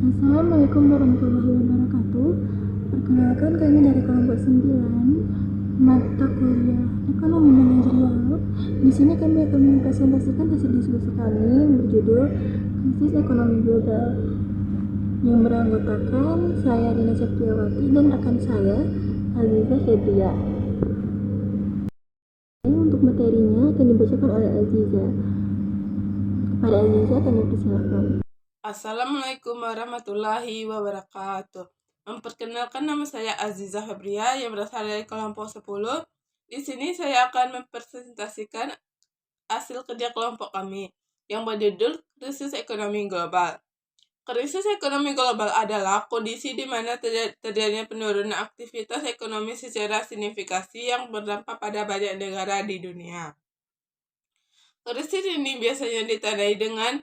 Assalamualaikum warahmatullahi wabarakatuh. Perkenalkan, kami dari kelompok 9 mata kuliah Ekonomi Manajerial. Di sini kami akan mempresentasikan hasil diskusi kami yang berjudul Krisis Ekonomi Global, yang beranggotakan saya Rina Septiawati dan rekan saya Aziza Febria. Untuk materinya akan dibacakan oleh Aziza. Kepada Aziza kami persilakan. Assalamualaikum warahmatullahi wabarakatuh. Memperkenalkan, nama saya Aziza Febria yang berasal dari kelompok 10. Di sini saya akan mempresentasikan hasil kerja kelompok kami yang berjudul Krisis Ekonomi Global. Krisis ekonomi global adalah kondisi di mana terjadinya penurunan aktivitas ekonomi secara signifikan yang berdampak pada banyak negara di dunia. Krisis ini biasanya ditandai dengan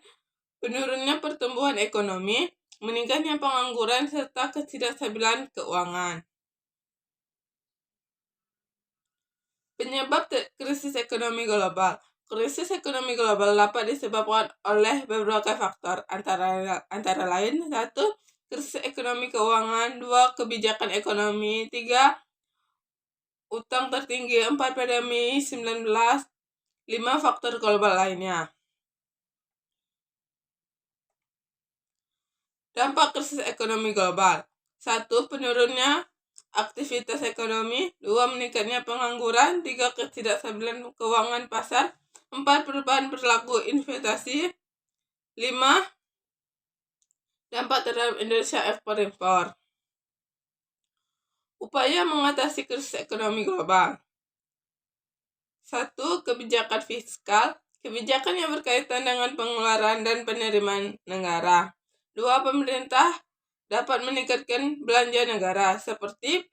penurunnya pertumbuhan ekonomi, meningkatnya pengangguran, serta ketidakstabilan keuangan. Penyebab krisis ekonomi global. Krisis ekonomi global dapat disebabkan oleh beberapa faktor, antara lain 1. Krisis ekonomi keuangan, 2. Kebijakan ekonomi, 3. Utang tertinggi, 4. Pandemi 19, 5. Faktor global lainnya. Dampak krisis ekonomi global. 1. Penurunnya aktivitas ekonomi, 2. Meningkatnya pengangguran, 3. Ketidakstabilan keuangan pasar, 4. Perubahan perilaku investasi, 5. Dampak terhadap Indonesia ekspor-impor. Upaya mengatasi krisis ekonomi global. 1. Kebijakan fiskal, kebijakan yang berkaitan dengan pengeluaran dan penerimaan negara. 2. Pemerintah dapat meningkatkan belanja negara seperti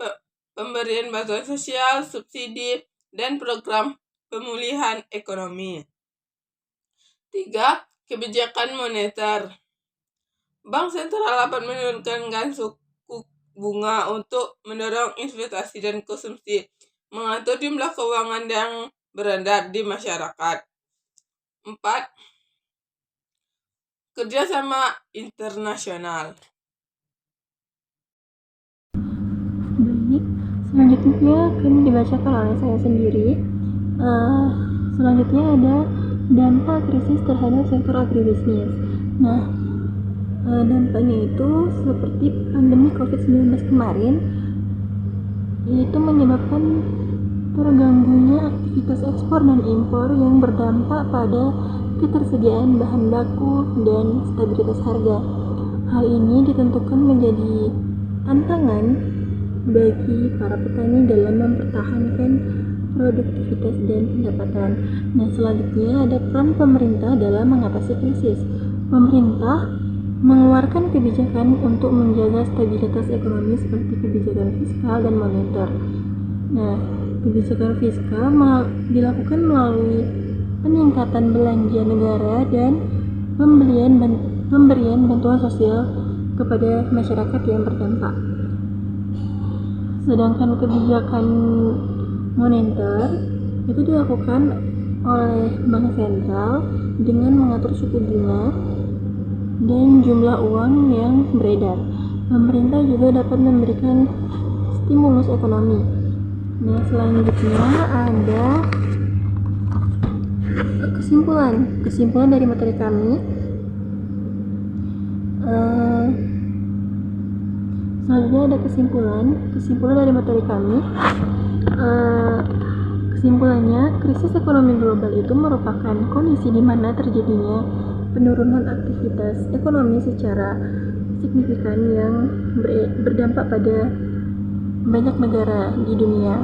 pemberian bantuan sosial, subsidi, dan program pemulihan ekonomi. 3. Kebijakan moneter. Bank sentral dapat menurunkan suku bunga untuk mendorong investasi dan konsumsi, mengatur jumlah keuangan yang beredar di masyarakat. 4. Kerjasama internasional. Baik, selanjutnya akan dibacakan oleh saya sendiri. Selanjutnya ada dampak krisis terhadap sektor agribisnis. Nah, dampaknya itu seperti pandemi COVID-19 kemarin, yaitu menyebabkan terganggunya aktivitas ekspor dan impor yang berdampak pada ketersediaan bahan baku dan stabilitas harga. Hal ini ditentukan menjadi tantangan bagi para petani dalam mempertahankan produktivitas dan pendapatan. Nah, selanjutnya ada peran pemerintah dalam mengatasi krisis. Pemerintah mengeluarkan kebijakan untuk menjaga stabilitas ekonomi seperti kebijakan fiskal dan moneter. Nah, kebijakan fiskal dilakukan melalui peningkatan belanja negara dan pemberian bantuan sosial kepada masyarakat yang terdampak. Sedangkan kebijakan moneter itu dilakukan oleh bank sentral dengan mengatur suku bunga dan jumlah uang yang beredar. Pemerintah juga dapat memberikan stimulus ekonomi. Nah, selanjutnya ada kesimpulan dari materi kami. Selanjutnya ada kesimpulan dari materi kami. Kesimpulannya, krisis ekonomi global itu merupakan kondisi di mana terjadinya penurunan aktivitas ekonomi secara signifikan yang berdampak pada banyak negara di dunia.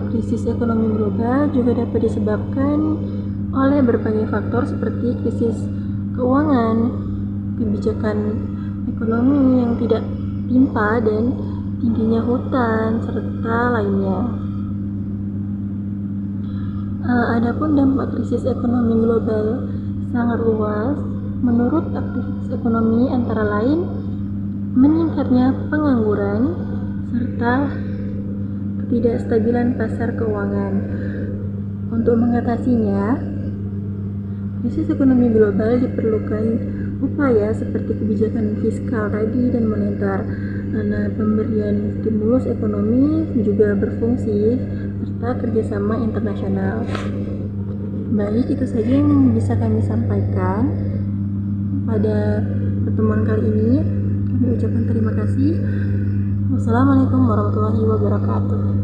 Krisis ekonomi global juga dapat disebabkan oleh berbagai faktor seperti krisis keuangan, kebijakan ekonomi yang tidak timpa, dan tingginya hutan, serta lainnya. Adapun dampak krisis ekonomi global sangat luas. Menurut aktivis ekonomi antara lain meningkatnya pengangguran serta ketidakstabilan pasar keuangan. Untuk mengatasinya, krisis ekonomi global diperlukan upaya seperti kebijakan fiskal tadi dan moneter. Nah, pemberian stimulus ekonomi juga berfungsi serta kerjasama internasional. Baik, itu saja yang bisa kami sampaikan pada pertemuan kali ini. Kami ucapkan terima kasih. Wassalamualaikum warahmatullahi wabarakatuh.